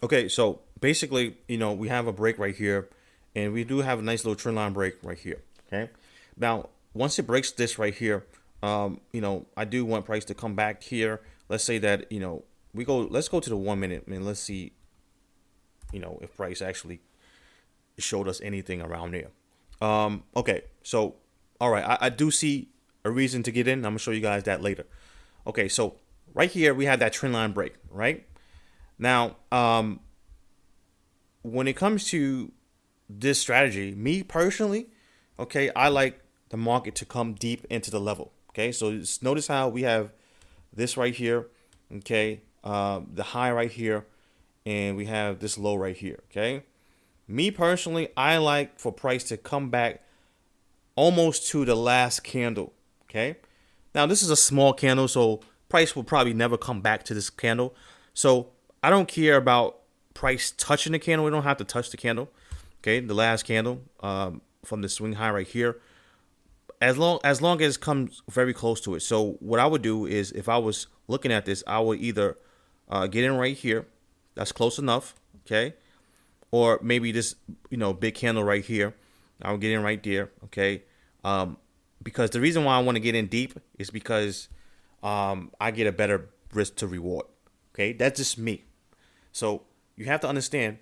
Okay, so basically, we have a break right here, and we do have a nice little trend line break right here. Okay, now once it breaks this right here, I do want price to come back here. Let's say that let's go to the 1 minute and let's see, if price actually showed us anything around there. Okay, so all right, I do see a reason to get in. I'm gonna show you guys that later. Okay, so right here we have that trend line break, right? Now, when it comes to this strategy, me personally, okay, I like the market to come deep into the level. Okay, so notice how we have this right here, okay, the high right here, and we have this low right here. Okay, me personally, I like for price to come back almost to the last candle. Okay, now this is a small candle, so price will probably never come back to this candle. So I don't care about price touching the candle. We don't have to touch the candle. Okay, the last candle from the swing high right here. As long as it comes very close to it. So what I would do is, if I was looking at this, I would either get in right here. That's close enough. Okay, or maybe this big candle right here. I'll get in right there. Okay, because the reason why I want to get in deep is because I get a better risk to reward. Okay, that's just me. So you have to understand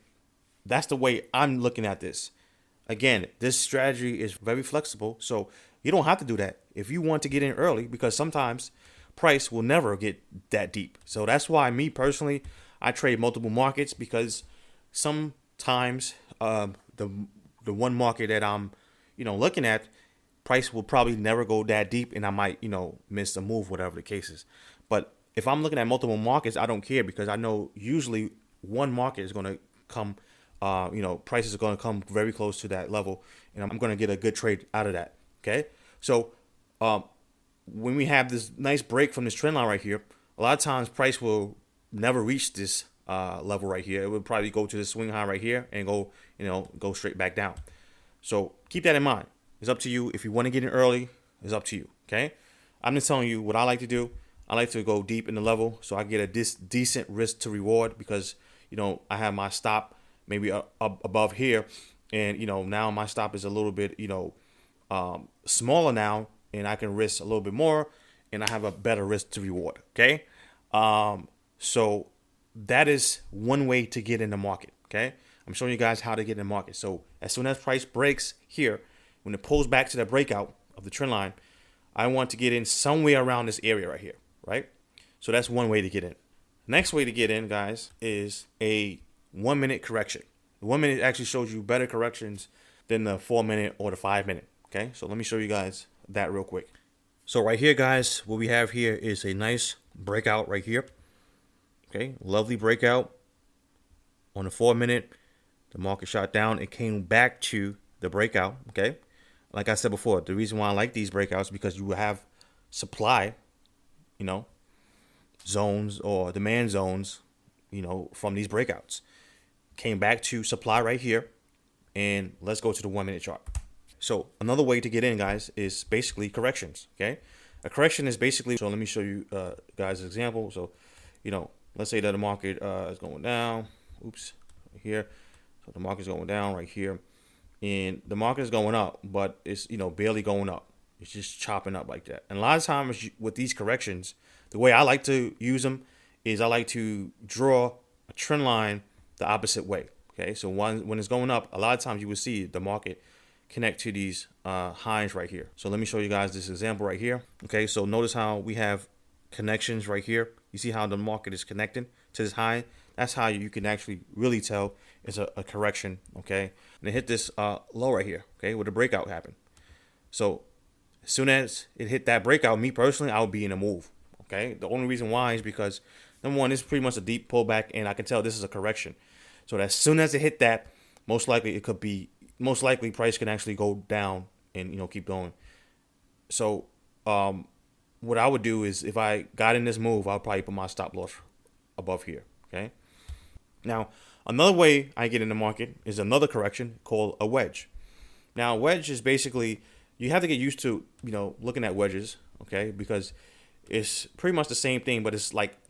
that's the way I'm looking at this. Again, this strategy is very flexible, so you don't have to do that if you want to get in early, because sometimes price will never get that deep. So that's why me personally, I trade multiple markets, because sometimes the one market that I'm looking at, price will probably never go that deep, and I might miss a move, whatever the case is. But if I'm looking at multiple markets, I don't care, because I know usually one market is going to come, prices are going to come very close to that level, and I'm going to get a good trade out of that. Okay, so um, when we have this nice break from this trend line right here, a lot of times price will never reach this level right here. It would probably go to the swing high right here and go straight back down. So keep that in mind. It's up to you. If you want to get in early, it's up to you. Okay, I'm just telling you what I like to do. I like to go deep in the level so I get a decent risk to reward, because I have my stop maybe up above here, and now my stop is a little bit smaller now, and I can risk a little bit more, and I have a better risk to reward. Okay, so that is one way to get in the market. Okay, I'm showing you guys how to get in the market. So as soon as price breaks here, when it pulls back to the breakout of the trend line, I want to get in somewhere around this area right here, right? So that's one way to get in. Next way to get in, guys, is a 1 minute correction. The 1 minute actually shows you better corrections than the 4 minute or the 5 minute. Okay, so let me show you guys that real quick. So right here, guys, what we have here is a nice breakout right here. Okay, lovely breakout on the 4 minute. The market shot down. It came back to the breakout. Okay, like I said before, the reason why I like these breakouts is because you have supply, you know, zones or demand zones, from these breakouts. Came back to supply right here, and let's go to the 1 minute chart. So another way to get in, guys, is basically corrections. Okay, a correction is basically, so let me show you guys an example. So let's say that the market is going down. Oops, right here. So the market's going down right here, and the market is going up, but it's barely going up. It's just chopping up like that. And a lot of times with these corrections, the way I like to use them is I like to draw a trend line the opposite way. Okay, so when it's going up, a lot of times you will see the market connect to these highs right here. So let me show you guys this example right here. Okay, so notice how we have connections right here. You see how the market is connecting to this high? That's how you can actually really tell it's a correction. Okay, and it hit this low right here. Okay, where the breakout happened. So as soon as it hit that breakout, me personally, I would be in a move. Okay, the only reason why is because number one, it's pretty much a deep pullback, and I can tell this is a correction. So as soon as it hit that, most likely price can actually go down and keep going. So what I would do is, if I got in this move, I'll probably put my stop loss above here. Okay. Now another way I get in the market is another correction called a wedge. Now a wedge is basically, you have to get used to looking at wedges. Okay, because it's pretty much the same thing, but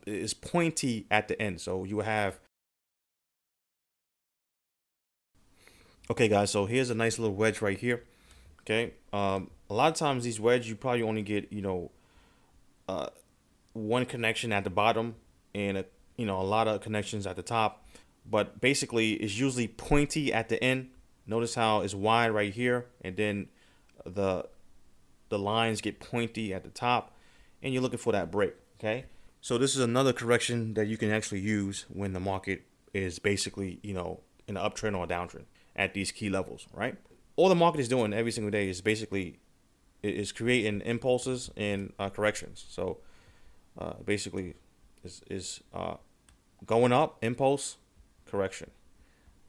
it's pointy at the end. So you have Okay, guys, so here's a nice little wedge right here. Okay, a lot of times these wedge you probably only get one connection at the bottom and a lot of connections at the top, but basically it's usually pointy at the end. Notice how it's wide right here, and then the the lines get pointy at the top, and you're looking for that break. Okay, so this is another correction that you can actually use when the market is basically in an uptrend or a downtrend at these key levels, right? All the market is doing every single day is basically is creating impulses and corrections. So basically is going up, impulse, correction,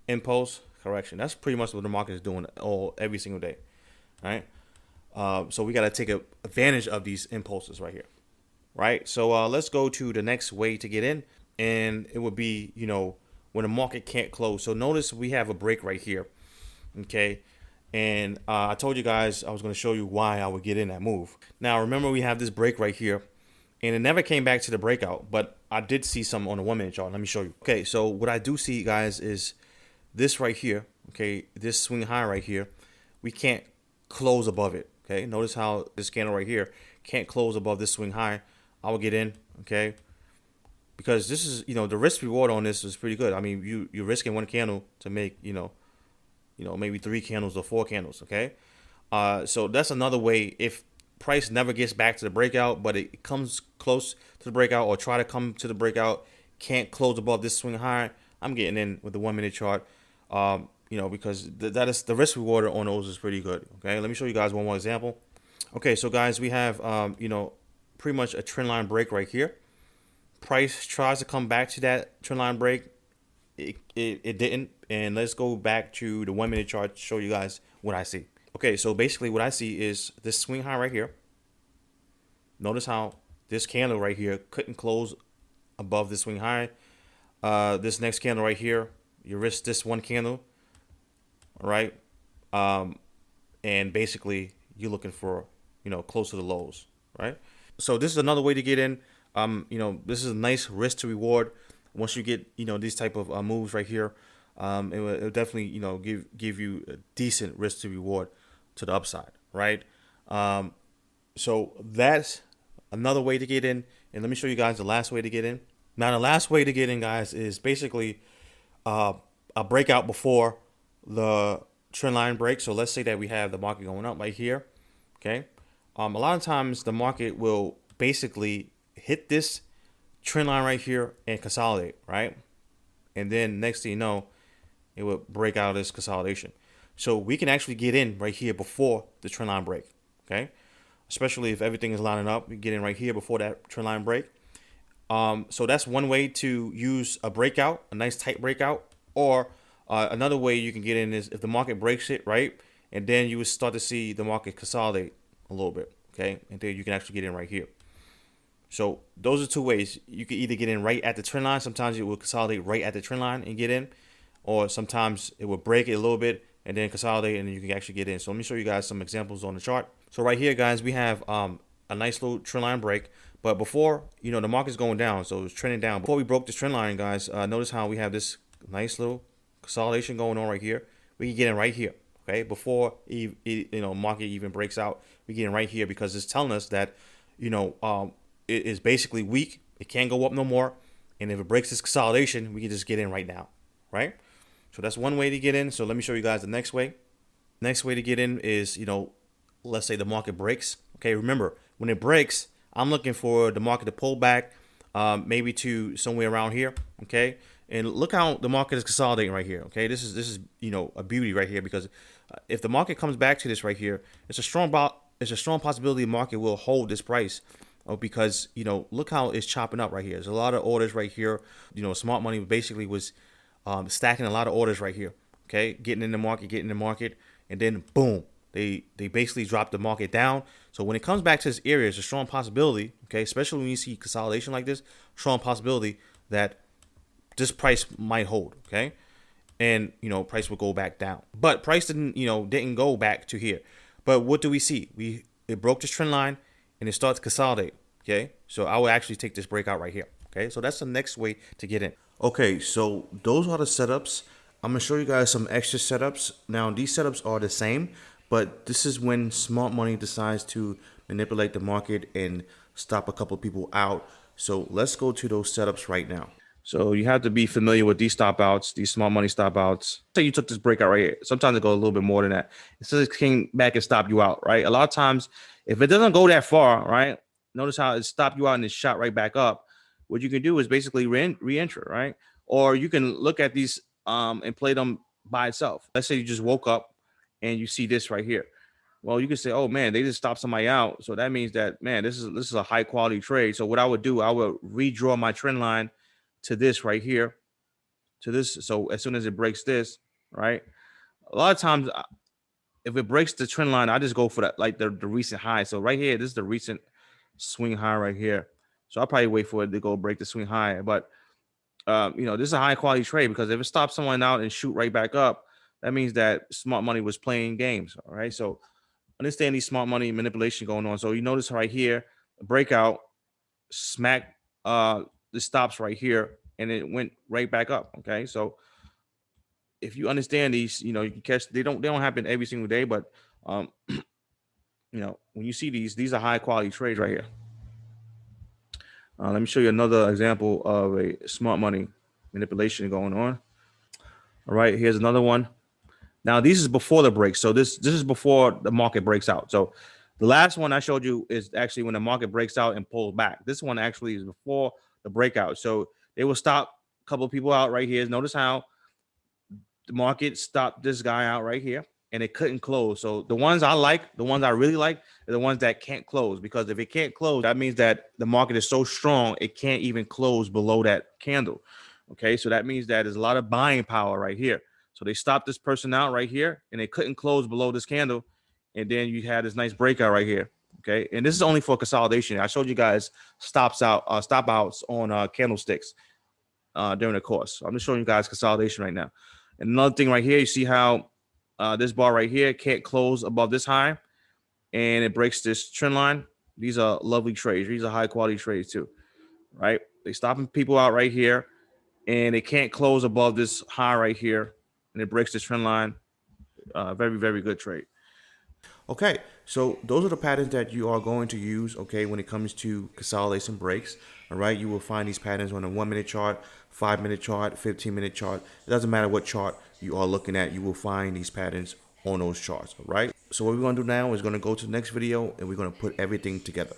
impulse, correction. That's pretty much what the market is doing every single day, right? So we got to take advantage of these impulses right here, right? So let's go to the next way to get in, and it would be when the market can't close. So notice we have a break right here, okay? And I told you guys I was going to show you why I would get in that move. Now remember we have this break right here, and it never came back to the breakout, but I did see some on the 1 minute chart. Let me show you. Okay, so what I do see, guys, is this right here. Okay, this swing high right here, we can't close above it. Okay, notice how this candle right here can't close above this swing high. I will get in. Okay, because this is the risk reward on this is pretty good. I mean, you're risking one candle to make maybe 3 candles or 4 candles. Okay, so that's another way. If price never gets back to the breakout, but it comes close to the breakout or try to come to the breakout, can't close above this swing high, I'm getting in with the 1 minute chart. Because that is the risk reward on those is pretty good. Okay, let me show you guys one more example. Okay, so guys, we have pretty much a trend line break right here. Price tries to come back to that trend line break. It didn't. And let's go back to the 1 minute chart to show you guys what I see. Okay, so basically what I see is this swing high right here. Notice how this candle right here couldn't close above this swing high. This next candle right here, you risk this one candle, all right? And basically you're looking for, close to the lows, right? So this is another way to get in. This is a nice risk to reward. Once you get, these type of moves right here, it will definitely, give you a decent risk to reward to the upside, right? So that's another way to get in. And let me show you guys the last way to get in. Now, the last way to get in, guys, is basically a breakout before the trend line break. So let's say that we have the market going up right here, okay? A lot of times the market will basically hit this trend line right here and consolidate, right? And then next thing you know, it will break out of this consolidation. So we can actually get in right here before the trend line break, okay? Especially if everything is lining up, we get in right here before that trend line break. So that's one way to use a breakout, a nice tight breakout. Or another way you can get in is if the market breaks it, right? And then you would start to see the market consolidate a little bit, okay? And then you can actually get in right here. So those are 2 ways. You can either get in right at the trend line. Sometimes it will consolidate right at the trend line and get in. Or sometimes it will break it a little bit and then consolidate and then you can actually get in. So let me show you guys some examples on the chart. So right here, guys, we have a nice little trend line break. But before, the market's going down, so it's trending down. Before we broke this trend line, guys, notice how we have this nice little consolidation going on right here. We can get in right here, okay? Before market even breaks out, we get in right here because it's telling us that it is basically weak. It can't go up no more. And if it breaks this consolidation, we can just get in right now, right? So that's one way to get in. So let me show you guys the next way. Next way to get in is, let's say the market breaks. Okay, remember, when it breaks, I'm looking for the market to pull back maybe to somewhere around here, okay? And look how the market is consolidating right here, okay? This is a beauty right here because if the market comes back to this right here, it's a strong possibility the market will hold this price because, look how it's chopping up right here. There's a lot of orders right here. Smart money basically was stacking a lot of orders right here, okay? Getting in the market, and then boom, they basically dropped the market down. So when it comes back to this area, it's a strong possibility, okay, especially when you see consolidation like this, strong possibility that this price might hold, okay? And, price will go back down. But price didn't go back to here. But what do we see? It broke this trend line and it starts to consolidate, okay? So I will actually take this breakout right here, okay? So that's the next way to get in. Okay, so those are the setups. I'm gonna show you guys some extra setups. Now these setups are the same, but this is when smart money decides to manipulate the market and stop a couple people out. So let's go to those setups right now. So you have to be familiar with these stop outs, these smart money stop outs. Say you took this breakout right here. Sometimes it goes a little bit more than that. It says it came back and stopped you out, right? A lot of times, if it doesn't go that far, right? Notice how it stopped you out and it shot right back up. What you can do is basically re-enter, right? Or you can look at these and play them by itself. Let's say you just woke up and you see this right here. Well, you can say, "Oh man, they just stopped somebody out." So that means that, man, this is a high quality trade. So what I would do, I would redraw my trend line to this right here, to this. So as soon as it breaks this, right? A lot of times, if it breaks the trend line, I just go for that, like the recent high. So right here, this is the recent swing high right here. So I'll probably wait for it to go break the swing high. But this is a high quality trade, because if it stops someone out and shoot right back up, that means that smart money was playing games. All right. So understand these smart money manipulation going on. So you notice right here, breakout, smack the stops right here, and it went right back up. Okay. So if you understand these, you can catch, they don't happen every single day, but when you see these are high quality trades right here. Let me show you another example of a smart money manipulation going on. All right, here's another one. Now, these is before the break. So this is before the market breaks out. So the last one I showed you is actually when the market breaks out and pulls back. This one actually is before the breakout. So they will stop a couple of people out right here. Notice how the market stopped this guy out right here, and it couldn't close. So the ones I like, the ones I really like, are the ones that can't close, because if it can't close, that means that the market is so strong it can't even close below that candle. Okay, so that means that there's a lot of buying power right here. So they stopped this person out right here, and they couldn't close below this candle, and then you had this nice breakout right here. Okay, and this is only for consolidation. I showed you guys stop outs on candlesticks during the course. I'm just showing you guys consolidation right now. And another thing right here, you see how this bar right here can't close above this high, and it breaks this trend line. These are lovely trades. These are high quality trades too, right? They stopping people out right here, and it can't close above this high right here, and it breaks this trend line. Very, very good trade. Okay, so those are the patterns that you are going to use, okay, when it comes to consolidation breaks. All right, you will find these patterns on a 1 minute chart, 5 minute chart, 15-minute chart. It doesn't matter what chart you are looking at, you will find these patterns on those charts. All right, so what we're going to do now is going to go to the next video, and we're going to put everything together.